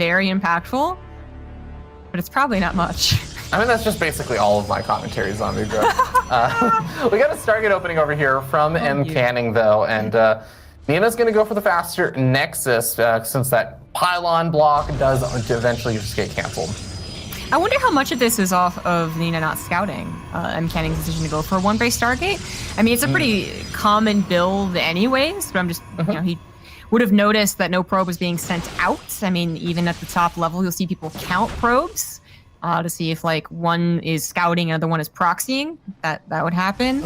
very impactful, but it's probably not much. I mean, that's just basically all of my commentary, Zombie Bro. We got a Stargate opening over here from MCanning, though, and Nina's going to go for the faster Nexus since that pylon block does eventually just get canceled. I wonder how much of this is off of Nina not scouting MCanning's decision to go for a one-base Stargate. I mean, it's a pretty common build anyways, but I'm just, you know, he would have noticed that no probe was being sent out. I mean, even at the top level, you'll see people count probes to see if, like, one is scouting and the other one is proxying. That would happen.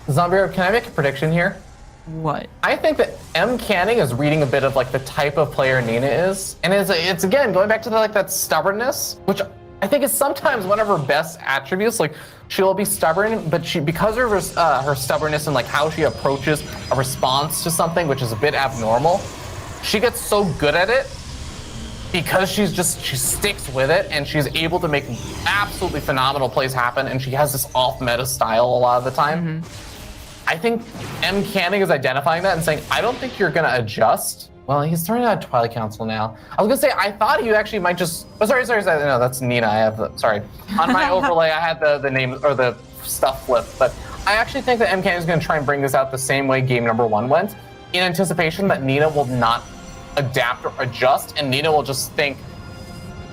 Zombie, can I make a prediction here? What? I think that MCanning is reading a bit of like the type of player Nina is, and it's again going back to the, like that stubbornness, which I think is sometimes one of her best attributes. Like she'll be stubborn, but because of her stubbornness and like how she approaches a response to something, which is a bit abnormal, she gets so good at it because she sticks with it and she's able to make absolutely phenomenal plays happen. And she has this off meta style a lot of the time. I think MCanning is identifying that and saying, I don't think you're going to adjust. Well, he's throwing out Twilight Council now. I was going to say, I thought he actually might just... Oh, sorry. No, that's Nina. I have sorry. On my overlay, I had the name or the stuff flipped. But I actually think that MCanning is going to try and bring this out the same way game number 1 went, in anticipation that Nina will not adapt or adjust, and Nina will just think,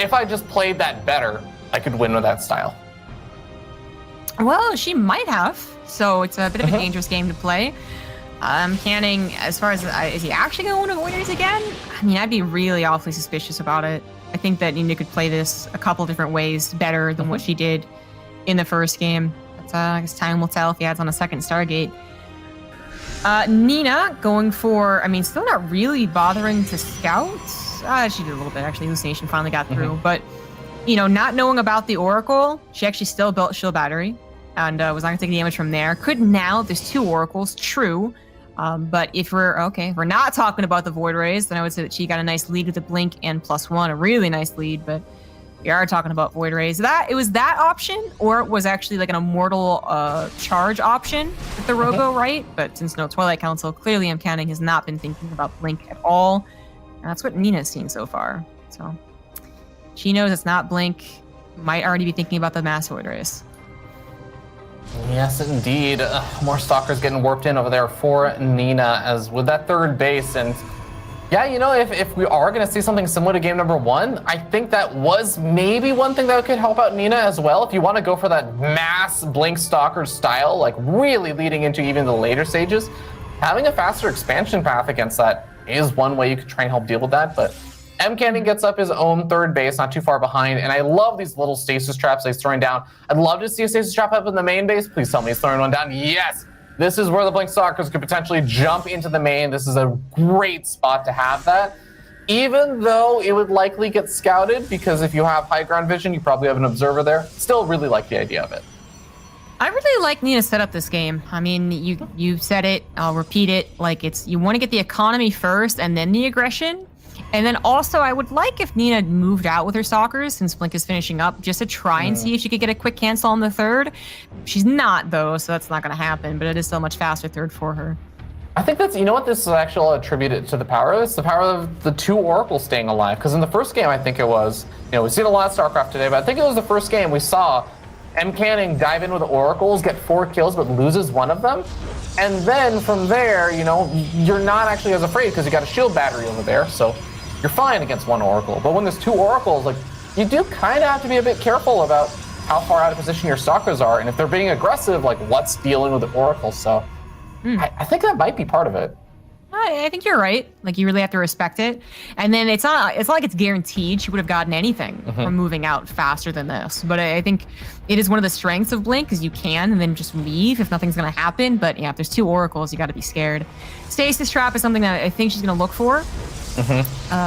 if I just played that better, I could win with that style. Well, she might have. So it's a bit of a dangerous game to play. MCanning, as far as is he actually going to win Voiders again? I mean, I'd be really awfully suspicious about it. I think that Nina could play this a couple different ways better than what she did in the first game. But I guess time will tell if he adds on a second Stargate. Nina going for, I mean, still not really bothering to scout. She did a little bit, actually. Hallucination finally got through. But, you know, not knowing about the Oracle, she actually still built Shield Battery and was not going to take damage from there. Could now, there's 2 Oracles, true. But if we're not talking about the Void Rays, then I would say that she got a nice lead with the Blink and +1, a really nice lead. But we are talking about Void Rays. It was that option, or it was actually like an Immortal charge option with the Robo, right? But since no Twilight Council, clearly MCanning has not been thinking about Blink at all. And that's what Nina's seen so far. So she knows it's not Blink, might already be thinking about the Mass Void Rays. Yes, indeed. More Stalkers getting warped in over there for Nina, as with that third base. And yeah, you know, if we are going to see something similar to game number 1, I think that was maybe one thing that could help out Nina as well. If you want to go for that mass Blink Stalker style, like really leading into even the later stages, having a faster expansion path against that is one way you could try and help deal with that. But MCanning gets up his own third base, not too far behind, and I love these little stasis traps that he's throwing down. I'd love to see a stasis trap up in the main base. Please tell me he's throwing one down. Yes! This is where the Blink Stalkers could potentially jump into the main. This is a great spot to have that, even though it would likely get scouted, because if you have high ground vision, you probably have an observer there. Still really like the idea of it. I really like Nina's setup this game. I mean, you said it, I'll repeat it, like you want to get the economy first and then the aggression. And then also, I would like if Nina moved out with her Stalkers, since Blink is finishing up, just to try and see if she could get a quick cancel on the third. She's not, though, so that's not going to happen, but it is still a much faster third for her. I think that's, you know what this is actually attributed to the power of? It's the power of the 2 Oracles staying alive. Because in the first game, I think it was, you know, we've seen a lot of Starcraft today, but I think it was the first game we saw MCanning dive in with the Oracles, get 4 kills, but loses 1 of them. And then from there, you know, you're not actually as afraid because you got a shield battery over there, so you're fine against 1 Oracle. But when there's 2 Oracles, like, you do kind of have to be a bit careful about how far out of position your Stalkers are, and if they're being aggressive, like, what's dealing with the Oracle. So I think that might be part of it. I think you're right. Like, you really have to respect it. And then it's not like it's guaranteed she would have gotten anything from moving out faster than this. But I think it is one of the strengths of Blink, because you can and then just leave if nothing's going to happen. But yeah, if there's 2 Oracles, you got to be scared. Stasis Trap is something that I think she's going to look for.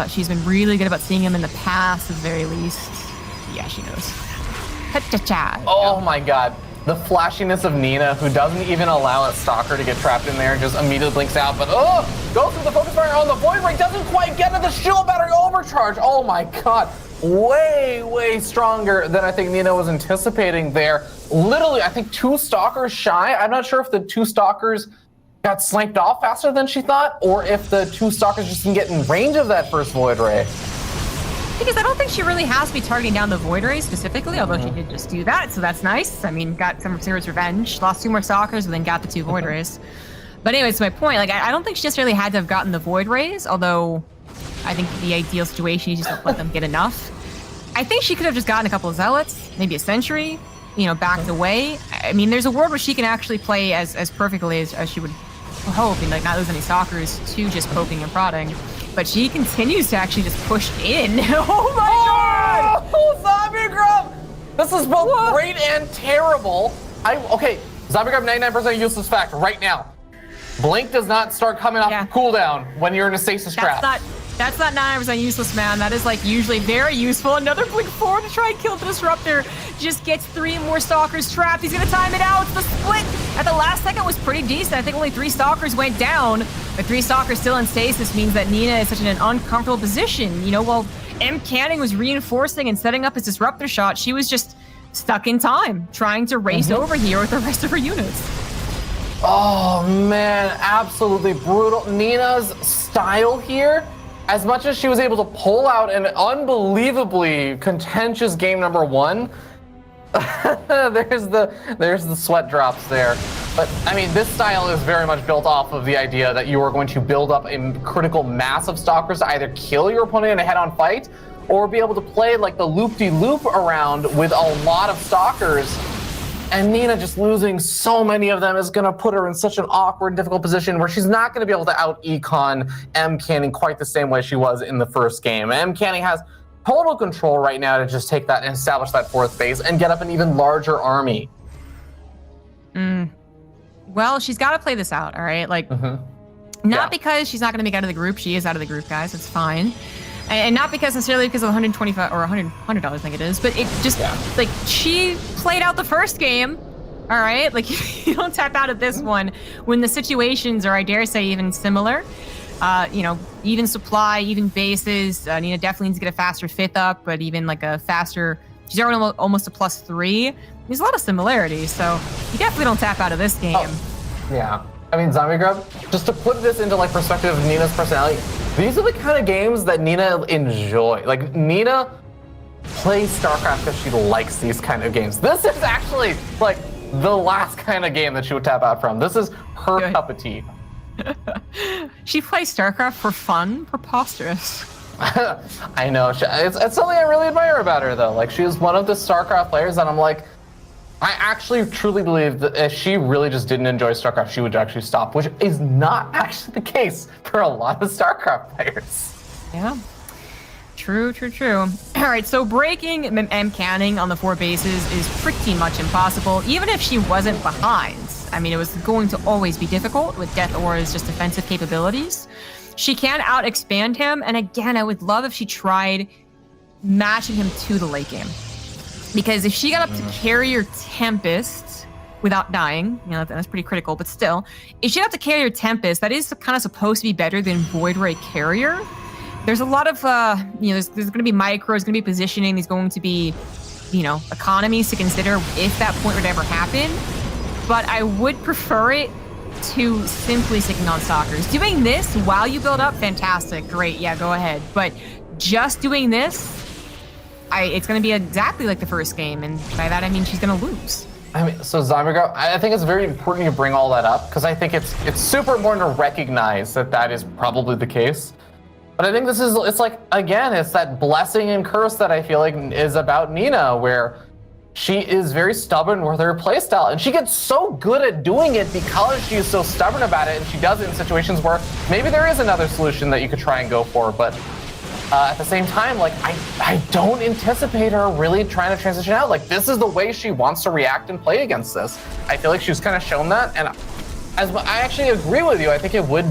She's been really good about seeing him in the past, at the very least. Yeah, she knows. Oh my god. The flashiness of Nina, who doesn't even allow a Stalker to get trapped in there, just immediately blinks out. But goes through the focus fire on the Void Ray, doesn't quite get to the shield battery overcharge. Oh my god. Way stronger than I think Nina was anticipating there. Literally, I think 2 Stalkers shy. I'm not sure if the 2 Stalkers got sniped off faster than she thought, or if the 2 Stalkers just didn't get in range of that first Void Ray. Because I don't think she really has to be targeting down the Void Ray specifically, although she did just do that, so that's nice. I mean, got some serious revenge, lost 2 more Stalkers, and then got the 2 Void Rays. But anyways, to my point, like, I don't think she necessarily had to have gotten the Void Rays, although I think the ideal situation is just to let them get enough. I think she could have just gotten a couple of Zealots, maybe a Sentry, you know, backed away. I mean, there's a world where she can actually play as perfectly as she would hope, and like not lose any Stalkers to just poking and prodding. But she continues to actually just push in. Oh my god! Oh, Zombie Grub! This is both great and terrible. Okay, Zombie Grub 99% useless fact right now. Blink does not start coming off cooldown when you're in a stasis trap. That's not 9% useless, man. That is like usually very useful. Another Blink 4 to try and kill the Disruptor. Just gets 3 more Stalkers trapped. He's gonna time it out. The split at the last second was pretty decent. I think only 3 Stalkers went down. But 3 Stalkers still in stasis means that Nina is such in an uncomfortable position. You know, while MCanning was reinforcing and setting up his Disruptor shot, she was just stuck in time, trying to race over here with the rest of her units. Oh man, absolutely brutal. Nina's style here, as much as she was able to pull out an unbelievably contentious game number 1, there's the sweat drops there. But I mean, this style is very much built off of the idea that you are going to build up a critical mass of Stalkers to either kill your opponent in a head-on fight, or be able to play like the loop-de-loop around with a lot of Stalkers. And Nina just losing so many of them is going to put her in such an awkward, difficult position where she's not going to be able to out-econ MCanning quite the same way she was in the first game. MCanning has total control right now to just take that and establish that 4th base and get up an even larger army. Well, she's got to play this out, all right? Like, not because she's not going to make out of the group. She is out of the group, guys. It's fine. And not necessarily because of 125 or $100, I think it is, but it just, like, she played out the first game, all right? Like, you don't tap out of this one when the situations are, I dare say, even similar. You know, even supply, even bases. Nina definitely needs to get a faster 5th up, but even like a faster, she's already almost a +3. There's a lot of similarities, so you definitely don't tap out of this game. Oh, yeah. I mean, Zombie Grub, just to put this into like perspective of Nina's personality, these are the kind of games that Nina enjoy. Like, Nina plays Starcraft because she likes these kind of games. This is actually like the last kind of game that she would tap out from. This is her cup of tea. She plays Starcraft for fun? Preposterous. I know. It's something I really admire about her, though. Like, she is one of the Starcraft players that I'm like, I actually truly believe that if she really just didn't enjoy Starcraft, she would actually stop, which is not actually the case for a lot of Starcraft players. Yeah. True. All right, so breaking MCanning on the 4 bases is pretty much impossible, even if she wasn't behind. I mean, it was going to always be difficult with Death Aura's just defensive capabilities. She can out-expand him, and again, I would love if she tried matching him to the late game. Because if she got up to Carrier Tempest without dying, you know, that's pretty critical, but still, if she got up to Carrier Tempest, that is kind of supposed to be better than Void Ray Carrier. There's a lot of, you know, there's going to be micros, there's going to be positioning, there's going to be, you know, economies to consider if that point would ever happen. But I would prefer it to simply sticking on Stalkers. Doing this while you build up, fantastic, great, yeah, go ahead. But just doing this, it's going to be exactly like the first game, and by that I mean she's going to lose. I mean, so Zombie Girl, I think it's very important you bring all that up, because I think it's super important to recognize that is probably the case. But I think it's like, again, it's that blessing and curse that I feel like is about Nina, where she is very stubborn with her playstyle, and she gets so good at doing it because she's so stubborn about it, and she does it in situations where maybe there is another solution that you could try and go for, but at the same time, like, I don't anticipate her really trying to transition out. Like, this is the way she wants to react and play against this. I feel like she's kind of shown that, and I actually agree with you. I think it would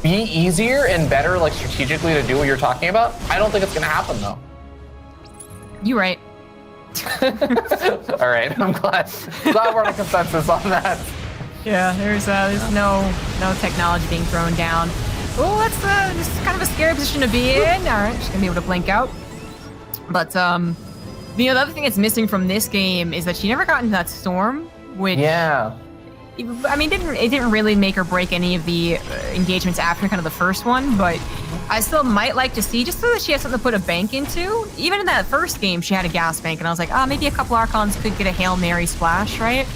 be easier and better, like, strategically to do what you're talking about. I don't think it's going to happen, though. You're right. All right, I'm glad we're on a consensus on that. Yeah, there's no technology being thrown down. Oh, that's kind of a scary position to be in. All right, she's gonna be able to blink out. But you know, the other thing that's missing from this game is that she never got into that storm, which I mean, it didn't really make or break any of the engagements after kind of the first one, but I still might like to see, just so that she has something to put a bank into. Even in that first game, she had a gas bank, and I was like, maybe a couple Archons could get a Hail Mary splash, right?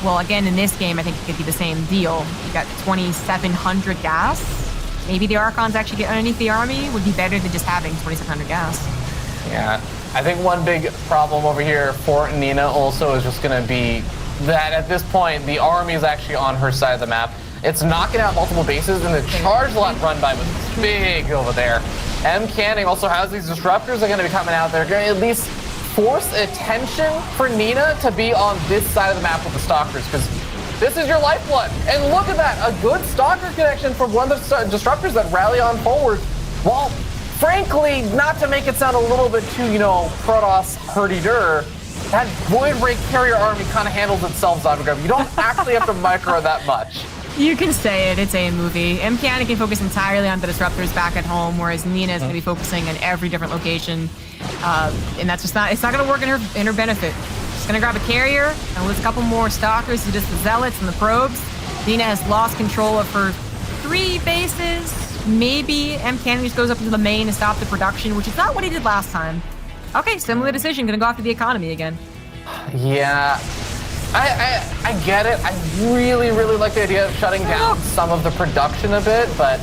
Well, again, in this game, I think it could be the same deal. You got 2,700 gas. Maybe the Archons actually get underneath the army would be better than just having 2,700 gas. Yeah, I think one big problem over here for Nina also is just going to be that at this point, the army is actually on her side of the map. It's knocking out multiple bases, and the charge lot run by was big over there. MCanning also has these disruptors that are going to be coming out. They're going to at least force attention for Nina to be on this side of the map with the Stalkers, because this is your lifeblood. And look at that, a good Stalker connection from one of the disruptors that rally on forward. Well, frankly, not to make it sound a little bit too, Protoss hurdy-dur, that Void Ray carrier army kind of handles itself, Zagagrub. You don't actually have to micro that much. You can say it. It's a movie. MCanning can focus entirely on the disruptors back at home, whereas Nina is going to be focusing on every different location, and that's just not. It's not going to work in her benefit. She's going to grab a carrier and lose a couple more Stalkers to just the Zealots and the Probes. Nina has lost control of her 3 bases. Maybe MCanning just goes up into the main to stop the production, which is not what he did last time. Okay, similar decision. Going to go after the economy again. Yeah. I get it. I really like the idea of shutting down some of the production a bit, but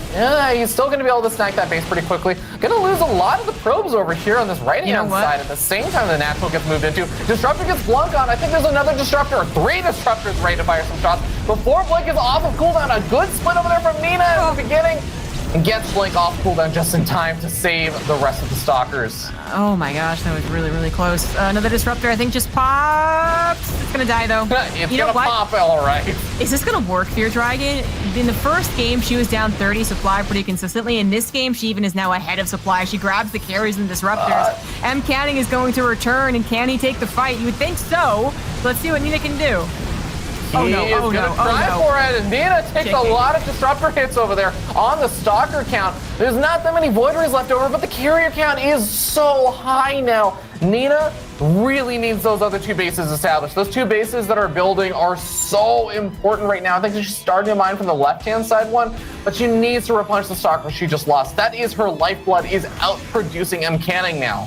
he's still going to be able to snag that base pretty quickly. Going to lose a lot of the probes over here on this right-hand side at the same time the natural gets moved into. Disruptor gets Blunk on. I think there's another disruptor, or 3 disruptors ready to fire some shots before Blink is off of cooldown. A good split over there from Nina at the beginning. And gets Blink off cooldown just in time to save the rest of the Stalkers. Oh my gosh, that was really close. Another disruptor, I think, just popped. It's gonna die though. It's gonna pop, all right. Is this gonna work, Fear Dragon? In the first game, she was down 30 supply pretty consistently. In this game, she even is now ahead of supply. She grabs the carries and disruptors. MCanning is going to return, and can he take the fight? You would think so. Let's see what Nina can do. He is going to try for it, and Nina takes a lot of disruptor hits over there on the Stalker count. There's not that many Void Rays left over, but the carrier count is so high now. Nina really needs those other 2 bases established. Those 2 bases that are building are so important right now. I think she's starting to mine from the left-hand side one, but she needs to replenish the Stalker she just lost. That is her lifeblood, is outproducing MCanning now.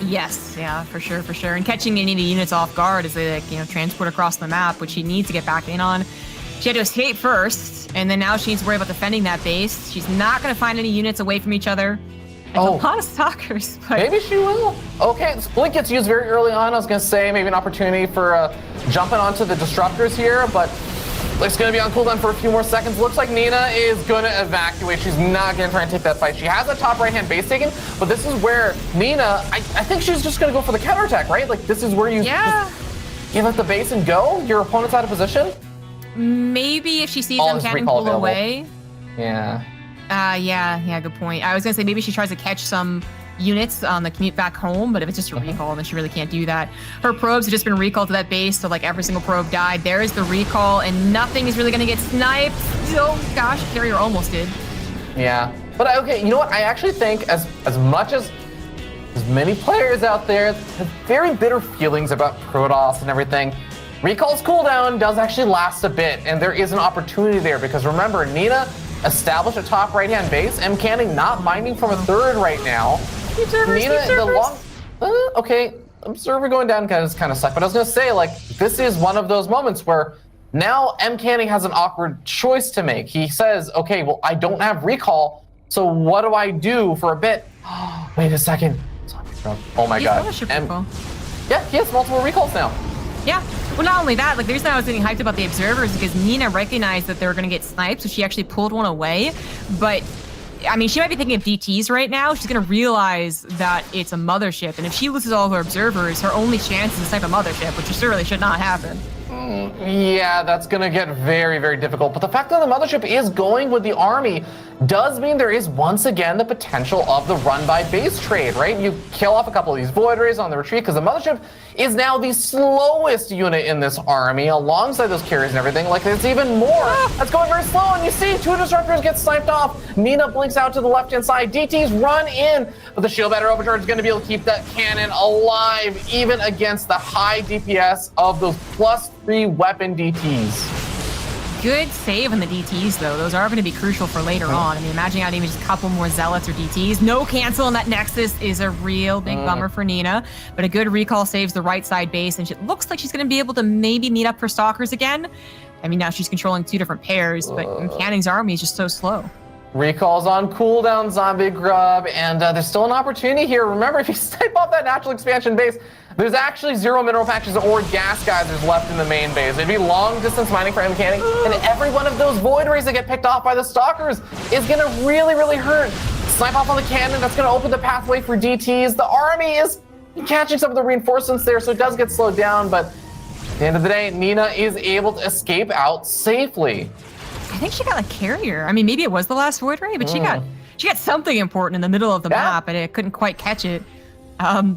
Yes, yeah, for sure. And catching any of the units off guard as they, transport across the map, which she needs to get back in on. She had to escape first, and then now she needs to worry about defending that base. She's not going to find any units away from each other. It's a lot of Stalkers, but... Maybe she will. Okay, Split gets used very early on. I was going to say maybe an opportunity for jumping onto the disruptors here, but it's going to be on cooldown for a few more seconds. Looks like Nina is going to evacuate. She's not going to try and take that fight. She has a top right-hand base taken, but this is where Nina, I think she's just going to go for the counterattack, right? Like, this is where you give up the base and go? Your opponent's out of position? Maybe if she sees MCanning pull away. Yeah. Yeah, good point. I was going to say maybe she tries to catch some units on the commute back home, but if it's just a recall, then she really can't do that. Her probes have just been recalled to that base, so like every single probe died. There is the recall, and nothing is really going to get sniped. Oh gosh, carrier almost did. Yeah, but okay, you know what? I actually think as much as many players out there have very bitter feelings about Protoss and everything, recall's cooldown does actually last a bit, and there is an opportunity there because remember, Nina established a top right-hand base. MCanning not mining from a 3rd right now. Nina, the long... okay, Observer going down kind of suck, but I was going to say, like, this is one of those moments where now MCanning has an awkward choice to make. He says, okay, well, I don't have recall, so what do I do for a bit? Wait a second. Oh my god. Yeah, he has multiple recalls now. Yeah. Well, not only that, like the reason I was getting hyped about the observers is because Nina recognized that they were going to get sniped, so she actually pulled one away. But, I mean, she might be thinking of DTs right now. She's going to realize that it's a mothership, and if she loses all of her observers, her only chance is to snipe a mothership, which surely should not happen. Yeah, that's going to get very, very difficult. But the fact that the mothership is going with the army does mean there is once again the potential of the run-by base trade, right? You kill off a couple of these Void Rays on the retreat because the mothership is now the slowest unit in this army alongside those carriers and everything. Like, it's even more. That's going very slow, and you see 2 disruptors get sniped off. Nina blinks out to the left-hand side. DTs run in, but the shield battery overcharge is going to be able to keep that cannon alive even against the high DPS of those +3 weapon DTs. good save on the DTs, though. Those are going to be crucial for later on. I mean, imagine adding just a couple more Zealots or DTs. No cancel on that Nexus is a real big bummer for Nina, but a good recall saves the right side base, and it looks like she's going to be able to maybe meet up for Stalkers again. I mean, now she's controlling 2 different pairs, but MCanning's army is just so slow. Recall's on cooldown, Zombie Grub, and there's still an opportunity here. Remember, if you snipe off that natural expansion base, there's actually 0 mineral patches or gas geysers left in the main base. It'd be long distance mining for MCanning, and every one of those void rays that get picked off by the Stalkers is gonna really, really hurt. Snipe off on the cannon, that's gonna open the pathway for DTs. The army is catching some of the reinforcements there, so it does get slowed down, but at the end of the day, Nina is able to escape out safely. I think she got a carrier. I mean, maybe it was the last void ray, but she got something important in the middle of the map, and it couldn't quite catch it.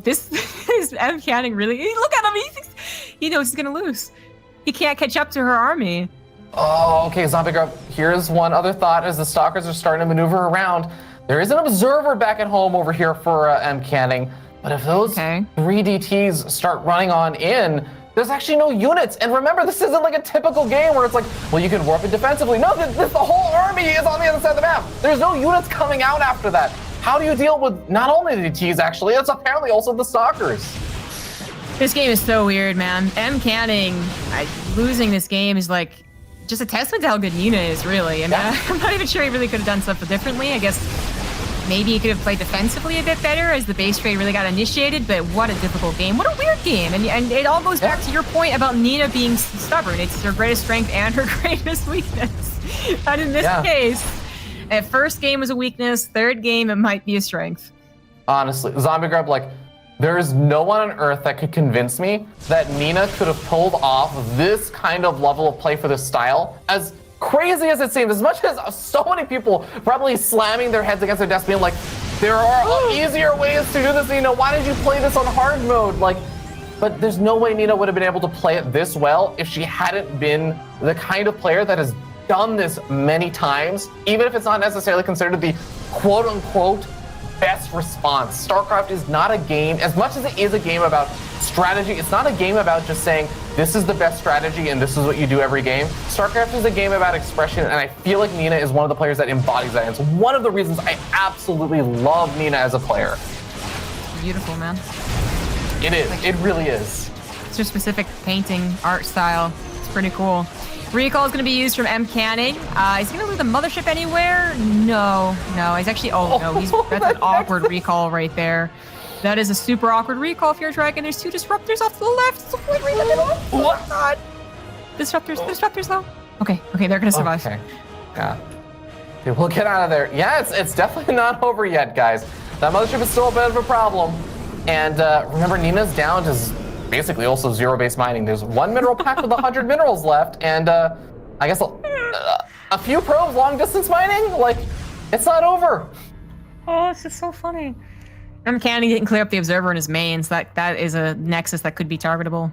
This is MCanning really. Look at him. He knows he's gonna lose. He can't catch up to her army. Oh, okay, Zombie Grub. Here's one other thought as the Stalkers are starting to maneuver around. There is an observer back at home over here for MCanning, but if those 3 DTs start running on in, there's actually no units. And remember, this isn't like a typical game where it's like, well, you can warp it defensively. No, the whole army is on the other side of the map. There's no units coming out after that. How do you deal with not only the DTs, actually, it's apparently also the Stalkers. This game is so weird, man. MCanning losing this game is like just a testament to how good Nina is, really. I mean, I'm not even sure he really could have done stuff differently. I guess maybe he could have played defensively a bit better as the base trade really got initiated, but what a difficult game. What a weird game. And it all goes back to your point about Nina being stubborn. It's her greatest strength and her greatest weakness. And in this case, at first game was a weakness, third game it might be a strength. Honestly, Zombie Grub, like, there is no one on earth that could convince me that Nina could have pulled off this kind of level of play for this style. As crazy as it seems, as much as so many people probably slamming their heads against their desk being like, there are easier ways to do this, Nina, why did you play this on hard mode? Like, but there's no way Nina would have been able to play it this well if she hadn't been the kind of player that has done this many times, even if it's not necessarily considered the quote-unquote best response. Starcraft is not a game, as much as it is a game about strategy, it's not a game about just saying, this is the best strategy and this is what you do every game. Starcraft is a game about expression, and I feel like Nina is one of the players that embodies that. It's one of the reasons I absolutely love Nina as a player. Beautiful, man. It is. It really is. It's her specific painting art style. It's pretty cool. Recall is going to be used from MCanning. Is he going to leave the mothership anywhere? No. He's actually. Oh no, that's an awkward recall right there. That is a super awkward recall if you're a dragon. There's 2 disruptors off to the left. It's a void ring in the middle. Oh my god. Disruptors though. Okay, they're going to survive. Okay. Yeah. Okay, we'll get out of there. Yeah, it's definitely not over yet, guys. That mothership is still a bit of a problem. And remember, Nina's down to basically also 0 base mining. There's 1 mineral pack with 100 minerals left, and I guess a few probes long distance mining. Like, it's not over. Oh, it's just so funny. MCanning didn't clear up the observer in his mains. That is a nexus that could be targetable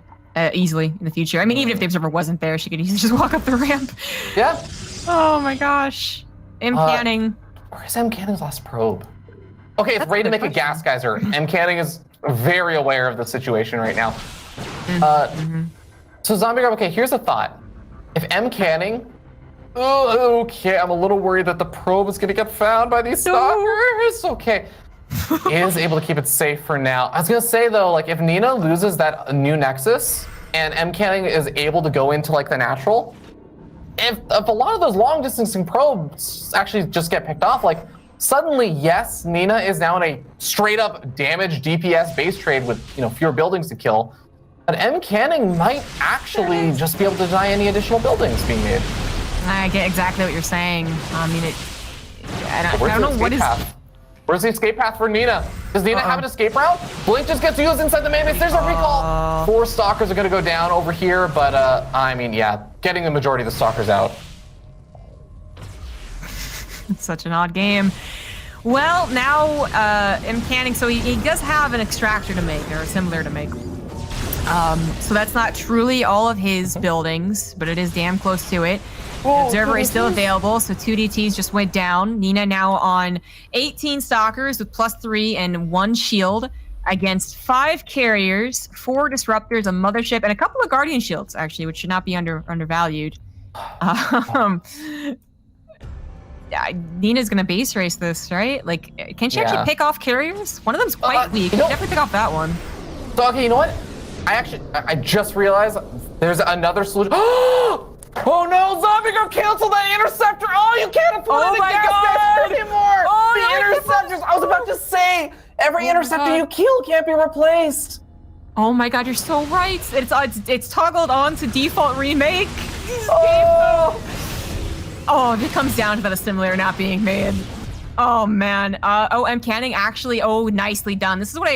easily in the future. I mean, even if the observer wasn't there, she could easily just walk up the ramp. Yeah. Oh my gosh. MCanning. Where's MCanning's last probe? Okay, it's ready to make a gas geyser. MCanning is very aware of the situation right now. So Zombie Grub, okay, here's a thought. If MCanning, okay, I'm a little worried that the probe is gonna get found by these Stalkers. Okay, is able to keep it safe for now. I was gonna say though, like if Nina loses that new Nexus and MCanning is able to go into like the natural, if a lot of those long distancing probes actually just get picked off, like suddenly, yes, Nina is now in a straight up damage DPS base trade with fewer buildings to kill. But MCanning might actually just be able to deny any additional buildings being made. I get exactly what you're saying. I mean, I don't know what is. Where's the escape path for Nina? Does Nina have an escape route? Blink just gets used inside the main base. There's a recall. 4 Stalkers are going to go down over here, but I mean, yeah, getting the majority of the Stalkers out. It's such an odd game. Well, now MCanning, so he does have an extractor to make, or similar to make. So that's not truly all of his buildings, but it is damn close to it. The observer is still available, so 2 DTs just went down. Nina now on 18 Stalkers with +3 and 1 shield against 5 carriers, 4 disruptors, a mothership, and a couple of guardian shields, actually, which should not be undervalued. Um, yeah, Nina's gonna base race this, right? Like, can she actually pick off carriers? One of them's quite weak. Definitely pick off that one. So, okay, you know what? I just realized there's another solution. Oh no, Zombie Girl canceled that interceptor! Oh, you can't put it in the gas station anymore! Oh, the interceptors! I was about to say, every interceptor you kill can't be replaced! Oh my god, you're so right! It's toggled on to default remake! Oh, if it comes down to that assimilator not being made. Oh man. MCanning actually, nicely done. This is what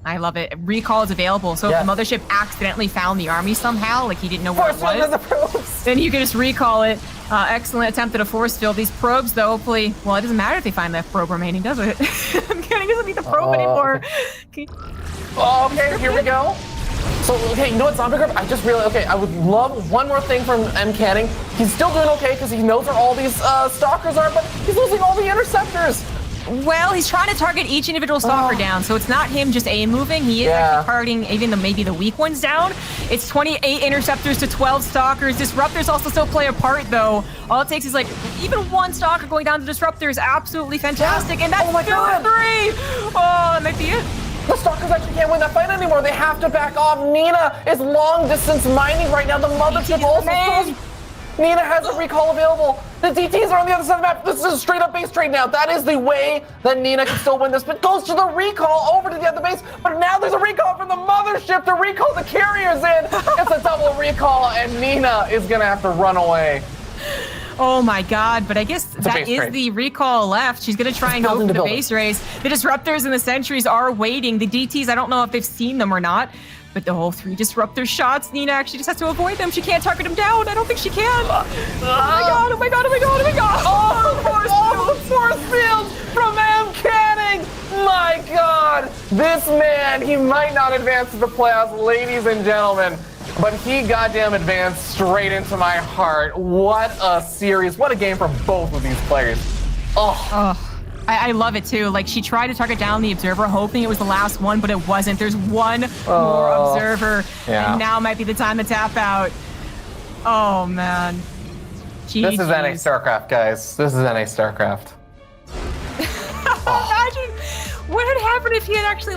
I love it. Recall is available. So if the mothership accidentally found the army somehow, like he didn't know where it was, then you can just recall it. Excellent attempt at a force field. These probes, though, hopefully, well, it doesn't matter if they find that probe remaining, does it? MCanning doesn't need the probe anymore. Okay, here we go. So, okay, you know what, Zombie Group? I just realized, okay, I would love one more thing from MCanning. He's still doing okay because he knows where all these stalkers are, but he's losing all the interceptors. Well, he's trying to target each individual stalker down, so it's not him just moving. He is actually targeting even maybe the weak ones down. It's 28 interceptors to 12 stalkers. Disruptors also still play a part, though. All it takes is like even one stalker going down to disruptor is absolutely fantastic, and that's 3. Oh, that might be it. The Stalkers actually can't win that fight anymore. They have to back off. Nina is long distance mining right now. The mothership also. Nina has a recall available. The DTs are on the other side of the map. This is a straight up base trade now. That is the way that Nina can still win this, but goes to the recall over to the other base. But now there's a recall from the mothership to recall the carriers in. It's a double recall, and Nina is going to have to run away. Oh my god, but I guess that is the recall left. She's going to try and go for the base race. The disruptors and the sentries are waiting. The DTs, I don't know if they've seen them or not, but the whole 3 disruptor shots, Nina actually just has to avoid them. She can't target them down. I don't think she can. Oh my god, oh my god, oh my god, oh my god. Force fields from MCanning. My god, this man, he might not advance to the playoffs, ladies and gentlemen. But he goddamn advanced straight into my heart. What a series. What a game for both of these players. I love it too. Like, she tried to target down the observer, hoping it was the last one, but it wasn't. There's one more observer, and now might be the time to tap out. Oh, man. This is NA Starcraft, guys. This is NA Starcraft. Imagine what had happened if he had actually